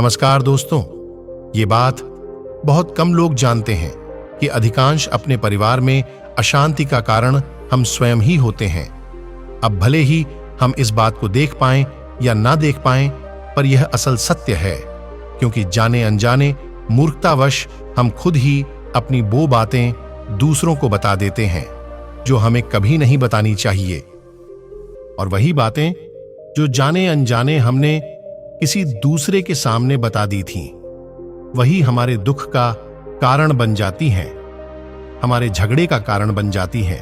नमस्कार दोस्तों। ये बात बहुत कम लोग जानते हैं कि अधिकांश अपने परिवार में अशांति का कारण हम स्वयं ही होते हैं। अब भले ही हम इस बात को देख पाएं या ना देख पाएं, पर यह असल सत्य है, क्योंकि जाने अनजाने मूर्खतावश हम खुद ही अपनी वो बातें दूसरों को बता देते हैं जो हमें कभी नहीं बतानी चाहिए। और वही बातें जो जाने अनजाने हमने किसी दूसरे के सामने बता दी थीं, वही हमारे दुख का कारण बन जाती हैं, हमारे झगड़े का कारण बन जाती हैं।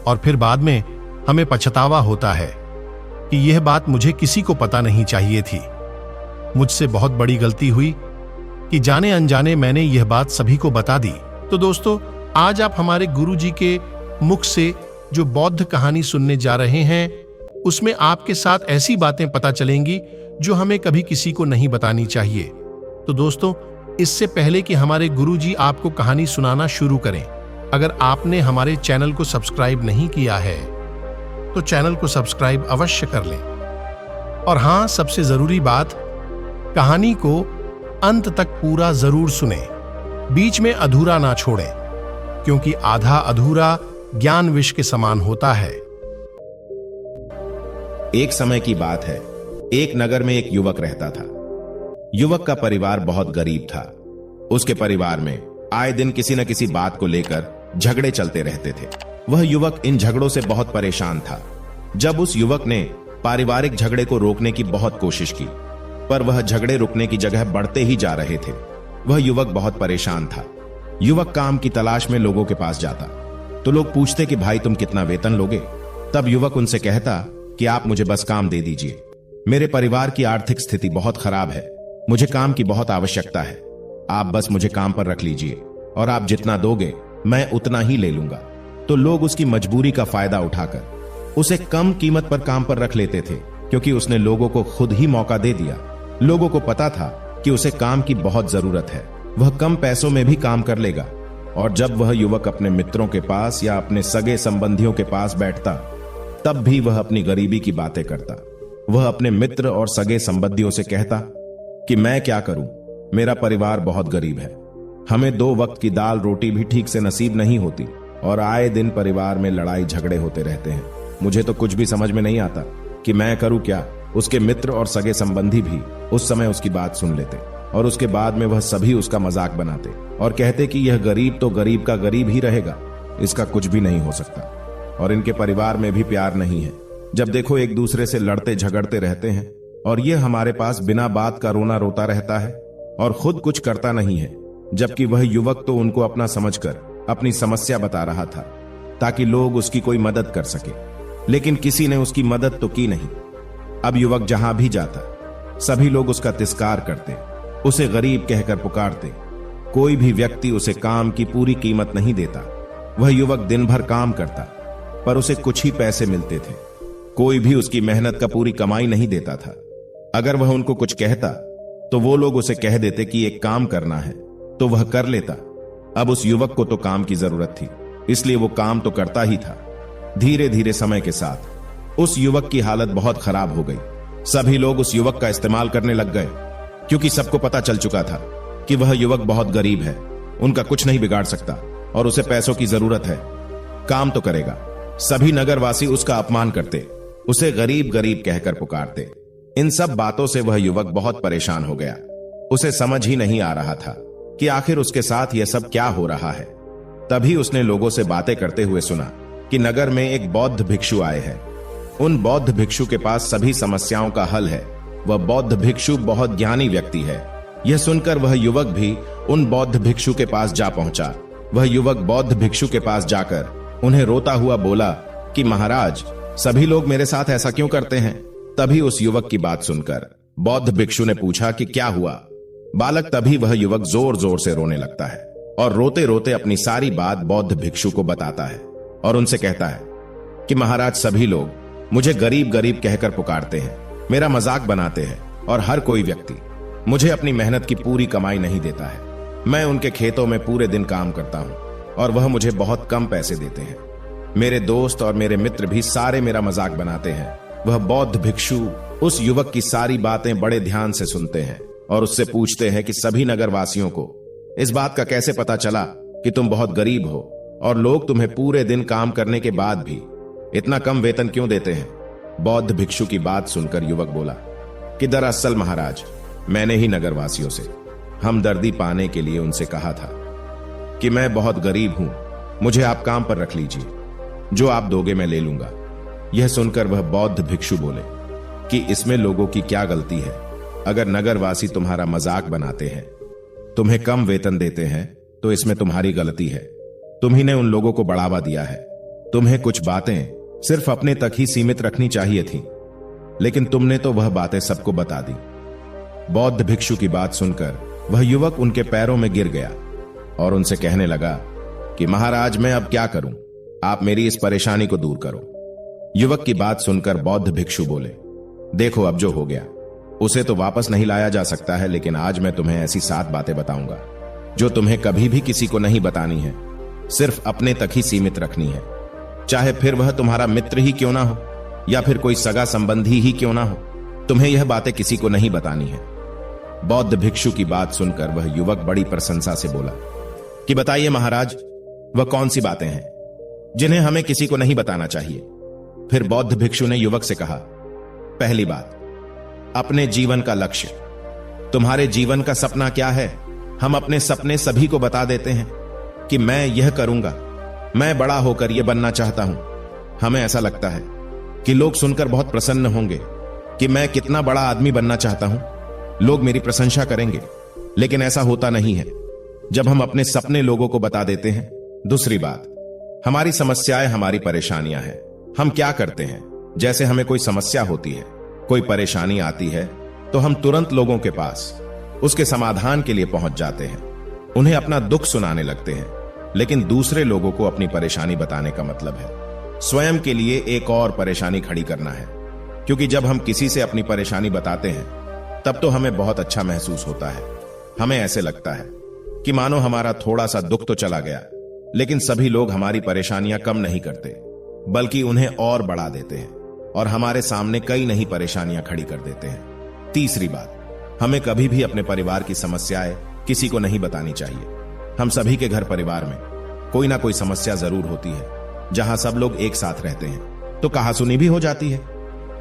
और फिर बाद में हमें पछतावा होता है कि यह बात मुझे किसी को पता नहीं चाहिए थी। मुझसे बहुत बड़ी गलती हुई कि जाने अनजाने मैंने यह बात सभी को बता दी। तो दोस्तों, आज आप हमारे गुरुजी के मुख से जो बौद्ध कहानी सुनने जा रहे हैं, उसमें आपके साथ ऐसी बातें पता चलेंगी जो हमें कभी किसी को नहीं बतानी चाहिए। तो दोस्तों, इससे पहले कि हमारे गुरुजी आपको कहानी सुनाना शुरू करें, अगर आपने हमारे चैनल को सब्सक्राइब नहीं किया है तो चैनल को सब्सक्राइब अवश्य कर लें। और हां, सबसे जरूरी बात, कहानी को अंत तक पूरा जरूर सुनें, बीच में अधूरा ना छोड़ें, क्योंकि आधा अधूरा ज्ञान विष के समान होता है। एक समय की बात है, एक नगर में एक युवक रहता था। युवक का परिवार बहुत गरीब था। उसके परिवार में आए दिन किसी न किसी बात को लेकर झगड़े चलते रहते थे। वह युवक इन झगड़ों से बहुत परेशान था। जब उस युवक ने पारिवारिक झगड़े को रोकने की बहुत कोशिश की, पर वह झगड़े रुकने की जगह बढ़ते ही जा रहे थे। वह युवक बहुत परेशान था। युवक काम की तलाश में लोगों के पास जाता तो लोग पूछते कि भाई तुम कितना वेतन लोगे? तब युवक उनसे कहता कि आप मुझे बस काम दे दीजिए, मेरे परिवार की आर्थिक स्थिति बहुत खराब है, मुझे काम की बहुत आवश्यकता है, आप बस मुझे काम पर रख लीजिए और आप जितना दोगे मैं उतना ही ले लूंगा। तो लोग उसकी मजबूरी का फायदा उठाकर उसे कम कीमत पर काम पर रख लेते थे, क्योंकि उसने लोगों को खुद ही मौका दे दिया। लोगों को पता था कि उसे काम की बहुत जरूरत है, वह कम पैसों में भी काम कर लेगा। और जब वह युवक अपने मित्रों के पास या अपने सगे संबंधियों के पास बैठता, तब भी वह अपनी गरीबी की बातें करता। वह अपने मित्र और सगे संबंधियों से कहता कि मैं क्या करूं, मेरा परिवार बहुत गरीब है, हमें 2 वक्त की दाल रोटी भी ठीक से नसीब नहीं होती और आए दिन परिवार में लड़ाई झगड़े होते रहते हैं। मुझे तो कुछ भी समझ में नहीं आता कि मैं करूं क्या। उसके मित्र और सगे संबंधी भी उस समय उसकी बात सुन लेते और उसके बाद में वह सभी उसका मजाक बनाते और कहते कि यह गरीब तो गरीब का गरीब ही रहेगा, इसका कुछ भी नहीं हो सकता। और इनके परिवार में भी प्यार नहीं है, जब देखो एक दूसरे से लड़ते झगड़ते रहते हैं और ये हमारे पास बिना बात का रोना रोता रहता है और खुद कुछ करता नहीं है। जबकि वह युवक तो उनको अपना समझकर अपनी समस्या बता रहा था ताकि लोग उसकी कोई मदद कर सके, लेकिन किसी ने उसकी मदद तो की नहीं। अब युवक जहां भी जाता सभी लोग उसका तिरस्कार करते, उसे गरीब कहकर पुकारते। कोई भी व्यक्ति उसे काम की पूरी कीमत नहीं देता। वह युवक दिन भर काम करता, पर उसे कुछ ही पैसे मिलते थे। कोई भी उसकी मेहनत का पूरी कमाई नहीं देता था। अगर वह उनको कुछ कहता तो वो लोग उसे कह देते कि एक काम करना है, तो वह कर लेता। अब उस युवक को तो काम की जरूरत थी, इसलिए वो काम तो करता ही था। धीरे धीरे समय के साथ उस युवक की हालत बहुत खराब हो गई। सभी लोग उस युवक का इस्तेमाल करने लग गए, क्योंकि सबको पता चल चुका था कि वह युवक बहुत गरीब है, उनका कुछ नहीं बिगाड़ सकता और उसे पैसों की जरूरत है, काम तो करेगा। सभी नगरवासी उसका अपमान करते, उसे गरीब गरीब कहकर पुकारते। इन सब बातों से वह युवक बहुत परेशान हो गया। उसे समझ ही नहीं आ रहा था कि आखिर उसके साथ यह सब क्या हो रहा है। तभी उसने लोगों से बातें करते हुए सुना कि नगर में एक बौद्ध भिक्षु आए हैं। उन बौद्ध भिक्षु के पास सभी समस्याओं का हल है। वह बौद्ध भिक्षु बहुत ज्ञानी व्यक्ति है। यह सुनकर वह युवक भी उन बौद्ध भिक्षु के पास जा पहुंचा। वह युवक बौद्ध भिक्षु के पास जाकर उन्हें रोता हुआ बोला कि महाराज, सभी लोग मेरे साथ ऐसा क्यों करते हैं? तभी उस युवक की बात सुनकर बौद्ध भिक्षु ने पूछा कि क्या हुआ? बालक तभी वह युवक जोर जोर से रोने लगता है और रोते रोते अपनी सारी बात बौद्ध भिक्षु को बताता है और उनसे कहता है कि महाराज, सभी लोग मुझे गरीब गरीब कहकर पुकारते हैं, मेरा मजाक बनाते हैं और हर कोई व्यक्ति मुझे अपनी मेहनत की पूरी कमाई नहीं देता है। मैं उनके खेतों में पूरे दिन काम करता हूं और वह मुझे बहुत कम पैसे देते हैं। मेरे दोस्त और मेरे मित्र भी सारे मेरा मजाक बनाते हैं। वह बौद्ध भिक्षु उस युवक की सारी बातें बड़े ध्यान से सुनते हैं और उससे पूछते हैं कि सभी नगरवासियों को इस बात का कैसे पता चला कि तुम बहुत गरीब हो और लोग तुम्हें पूरे दिन काम करने के बाद भी इतना कम वेतन क्यों देते हैं। बौद्ध भिक्षु की बात सुनकर युवक बोला कि दरअसल महाराज, मैंने ही नगरवासियों से हमदर्दी पाने के लिए उनसे कहा था कि मैं बहुत गरीब हूं, मुझे आप काम पर रख लीजिए, जो आप दोगे मैं ले लूंगा। यह सुनकर वह बौद्ध भिक्षु बोले कि इसमें लोगों की क्या गलती है। अगर नगरवासी तुम्हारा मजाक बनाते हैं, तुम्हें कम वेतन देते हैं, तो इसमें तुम्हारी गलती है। तुम्ही ने उन लोगों को बढ़ावा दिया है। तुम्हें कुछ बातें सिर्फ अपने तक ही सीमित रखनी चाहिए थी, लेकिन तुमने तो वह बातें सबको बता दी। बौद्ध भिक्षु की बात सुनकर वह युवक उनके पैरों में गिर गया और उनसे कहने लगा कि महाराज, मैं अब क्या करूं, आप मेरी इस परेशानी को दूर करो। युवक की बात सुनकर बौद्ध भिक्षु बोले, देखो अब जो हो गया उसे तो वापस नहीं लाया जा सकता है, लेकिन आज मैं तुम्हें ऐसी 7 बातें बताऊंगा जो तुम्हें कभी भी किसी को नहीं बतानी है, सिर्फ अपने तक ही सीमित रखनी है। चाहे फिर वह तुम्हारा मित्र ही क्यों ना हो या फिर कोई सगा संबंधी ही क्यों ना हो, तुम्हें यह बातें किसी को नहीं बतानी है। बौद्ध भिक्षु की बात सुनकर वह युवक बड़ी प्रशंसा से बोला कि बताइए महाराज, वह कौन सी बातें हैं जिन्हें हमें किसी को नहीं बताना चाहिए। फिर बौद्ध भिक्षु ने युवक से कहा, पहली बात, अपने जीवन का लक्ष्य। तुम्हारे जीवन का सपना क्या है? हम अपने सपने सभी को बता देते हैं कि मैं यह करूंगा, मैं बड़ा होकर यह बनना चाहता हूं। हमें ऐसा लगता है कि लोग सुनकर बहुत प्रसन्न होंगे कि मैं कितना बड़ा आदमी बनना चाहता हूं, लोग मेरी प्रशंसा करेंगे, लेकिन ऐसा होता नहीं है जब हम अपने सपने लोगों को बता देते हैं। दूसरी बात, हमारी समस्याएं हमारी परेशानियां हैं। हम क्या करते हैं, जैसे हमें कोई समस्या होती है, कोई परेशानी आती है, तो हम तुरंत लोगों के पास उसके समाधान के लिए पहुंच जाते हैं, उन्हें अपना दुख सुनाने लगते हैं। लेकिन दूसरे लोगों को अपनी परेशानी बताने का मतलब है स्वयं के लिए एक और परेशानी खड़ी करना है, क्योंकि जब हम किसी से अपनी परेशानी बताते हैं तब तो हमें बहुत अच्छा महसूस होता है। हमें ऐसे लगता है कि मानो हमारा थोड़ा सा दुख तो चला गया, लेकिन सभी लोग हमारी परेशानियां कम नहीं करते, बल्कि उन्हें और बढ़ा देते हैं और हमारे सामने कई नई परेशानियां खड़ी कर देते हैं। तीसरी बात, हमें कभी भी अपने परिवार की समस्याएं किसी को नहीं बतानी चाहिए। हम सभी के घर परिवार में कोई ना कोई समस्या जरूर होती है। जहां सब लोग एक साथ रहते हैं तो कहासुनी भी हो जाती है।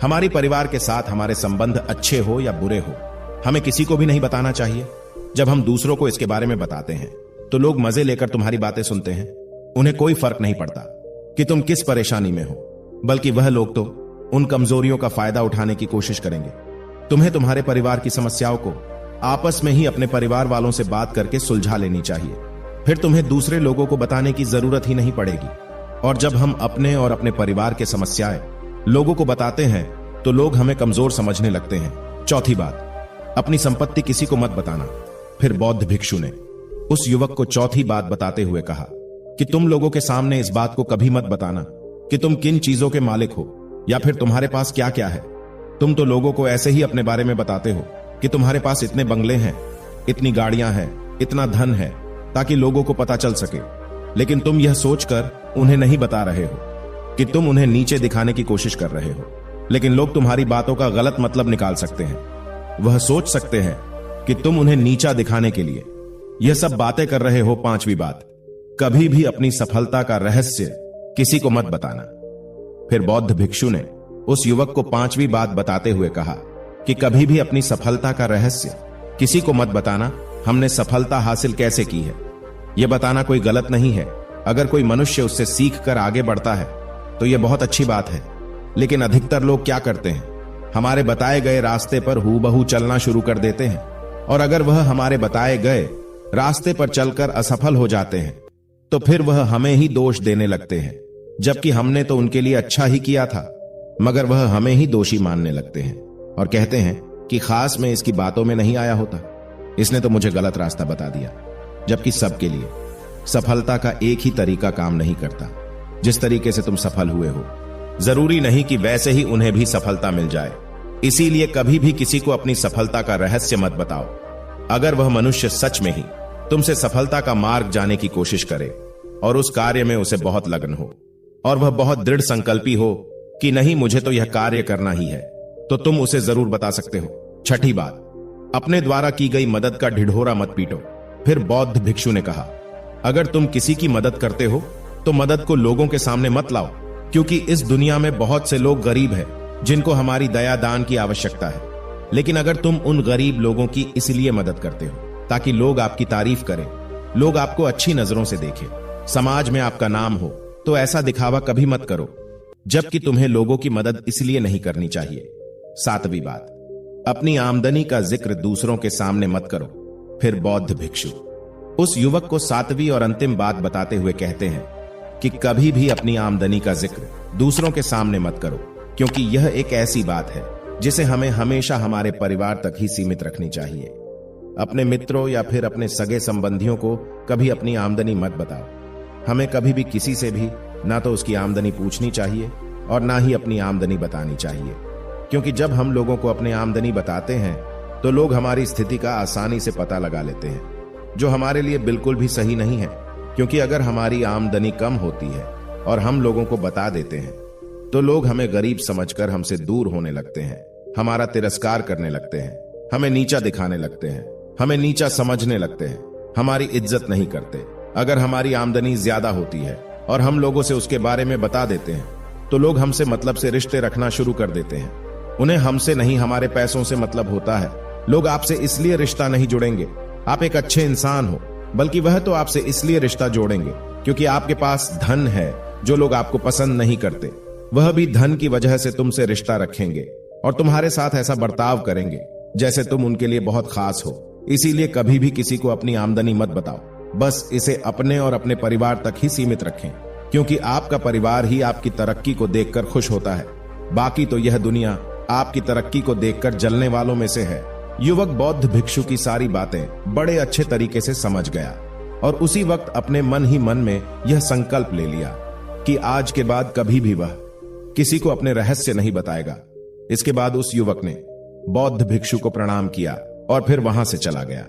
हमारी परिवार के साथ हमारे संबंध अच्छे हो या बुरे हो, हमें किसी को भी नहीं बताना चाहिए। जब हम दूसरों को इसके बारे में बताते हैं तो लोग मजे लेकर तुम्हारी बातें सुनते हैं। उन्हें कोई फर्क नहीं पड़ता कि तुम किस परेशानी में हो, बल्कि वह लोग तो उन कमजोरियों का फायदा उठाने की कोशिश करेंगे। तुम्हें तुम्हारे परिवार की समस्याओं को आपस में ही अपने परिवार वालों से बात करके सुलझा लेनी चाहिए, फिर तुम्हें दूसरे लोगों को बताने की जरूरत ही नहीं पड़ेगी। और जब हम अपने और अपने परिवार के समस्याएं लोगों को बताते हैं तो लोग हमें कमजोर समझने लगते हैं। चौथी बात, अपनी संपत्ति किसी को मत बताना। फिर बौद्ध भिक्षु ने उस युवक को चौथी बात बताते हुए कहा कि तुम लोगों के सामने इस बात को कभी मत बताना कि तुम किन चीजों के मालिक हो या फिर तुम्हारे पास क्या क्या है। तुम तो लोगों को ऐसे ही अपने बारे में बताते हो कि तुम्हारे पास इतने बंगले हैं, इतनी गाड़ियां हैं, इतना धन है, ताकि लोगों को पता चल सके। लेकिन तुम यह सोचकर उन्हें नहीं बता रहे हो कि तुम उन्हें नीचे दिखाने की कोशिश कर रहे हो, लेकिन लोग तुम्हारी बातों का गलत मतलब निकाल सकते हैं। वह सोच सकते हैं कि तुम उन्हें नीचा दिखाने के लिए यह सब बातें कर रहे हो। पांचवी बात, कभी भी अपनी सफलता का रहस्य किसी को मत बताना। फिर बौद्ध भिक्षु ने उस युवक को पांचवी बात बताते हुए कहा कि कभी भी अपनी सफलता का रहस्य किसी को मत बताना। हमने सफलता हासिल कैसे की है यह बताना कोई गलत नहीं है। अगर कोई मनुष्य उससे सीख कर आगे बढ़ता है तो यह बहुत अच्छी बात है, लेकिन अधिकतर लोग क्या करते हैं, हमारे बताए गए रास्ते पर हूबहू चलना शुरू कर देते हैं, और अगर वह हमारे बताए गए रास्ते पर चलकर असफल हो जाते हैं तो फिर वह हमें ही दोष देने लगते हैं, जबकि हमने तो उनके लिए अच्छा ही किया था, मगर वह हमें ही दोषी मानने लगते हैं और कहते हैं कि खास में इसकी बातों में नहीं आया होता, इसने तो मुझे गलत रास्ता बता दिया। जबकि सबके लिए सफलता का एक ही तरीका काम नहीं करता। जिस तरीके से तुम सफल हुए हो, जरूरी नहीं कि वैसे ही उन्हें भी सफलता मिल जाए। इसीलिए कभी भी किसी को अपनी सफलता का रहस्य मत बताओ। अगर वह मनुष्य सच में ही तुमसे सफलता का मार्ग जाने की कोशिश करे और उस कार्य में उसे बहुत लगन हो और वह बहुत दृढ़ संकल्पी हो कि नहीं, मुझे तो यह कार्य करना ही है, तो तुम उसे जरूर बता सकते हो। छठी बात, अपने द्वारा की गई मदद का ढिढोरा मत पीटो। फिर बौद्ध भिक्षु ने कहा, अगर तुम किसी की मदद करते हो तो मदद को लोगों के सामने मत लाओ, क्योंकि इस दुनिया में बहुत से लोग गरीब हैं जिनको हमारी दया दान की आवश्यकता है। लेकिन अगर तुम उन गरीब लोगों की इसलिए मदद करते हो ताकि लोग आपकी तारीफ करें, लोग आपको अच्छी नजरों से देखें, समाज में आपका नाम हो, तो ऐसा दिखावा कभी मत करो, जबकि तुम्हें लोगों की मदद इसलिए नहीं करनी चाहिए। 7वीं बात, अपनी आमदनी का जिक्र दूसरों के सामने मत करो। फिर बौद्ध भिक्षु उस युवक को 7वीं और अंतिम बात बताते हुए कहते हैं कि कभी भी अपनी आमदनी का जिक्र दूसरों के सामने मत करो, क्योंकि यह एक ऐसी बात है जिसे हमें हमेशा हमारे परिवार तक ही सीमित रखनी चाहिए। अपने मित्रों या फिर अपने सगे संबंधियों को कभी अपनी आमदनी मत बताओ। हमें कभी भी किसी से भी ना तो उसकी आमदनी पूछनी चाहिए और ना ही अपनी आमदनी बतानी चाहिए, क्योंकि जब हम लोगों को अपनी आमदनी बताते हैं तो लोग हमारी स्थिति का आसानी से पता लगा लेते हैं, जो हमारे लिए बिल्कुल भी सही नहीं है। क्योंकि अगर हमारी आमदनी कम होती है और हम लोगों को बता देते हैं तो लोग हमें गरीब समझकर हमसे दूर होने लगते हैं, हमारा तिरस्कार करने लगते हैं, हमें नीचा दिखाने लगते हैं, हमें नीचा समझने लगते हैं, हमारी इज्जत नहीं करते। अगर हमारी आमदनी ज्यादा होती है और हम लोगों से उसके बारे में बता देते हैं तो लोग हमसे मतलब से रिश्ते रखना शुरू कर देते हैं। उन्हें हमसे नहीं हमारे पैसों से मतलब होता है। लोग आपसे इसलिए रिश्ता नहीं जुड़ेंगे आप एक अच्छे इंसान हो, बल्कि वह तो आपसे इसलिए रिश्ता जोड़ेंगे क्योंकि आपके पास धन है जो लोग आपको पसंद नहीं करते। वह भी धन की वजह से तुमसे रिश्ता रखेंगे और तुम्हारे साथ ऐसा बर्ताव करेंगे जैसे तुम उनके लिए बहुत खास हो। इसीलिए कभी भी किसी को अपनी आमदनी मत बताओ, बस इसे अपने और अपने परिवार तक ही सीमित रखें, क्योंकि आपका परिवार ही आपकी तरक्की को देखकर खुश होता है। बाकी तो यह दुनिया आपकी तरक्की को देखकर जलने वालों में से है। युवक बौद्ध भिक्षु की सारी बातें बड़े अच्छे तरीके से समझ गया और उसी वक्त अपने मन ही मन में यह संकल्प ले लिया कि आज के बाद कभी भी वह किसी को अपने रहस्य नहीं बताएगा। इसके बाद उस युवक ने बौद्ध भिक्षु को प्रणाम किया और फिर वहां से चला गया।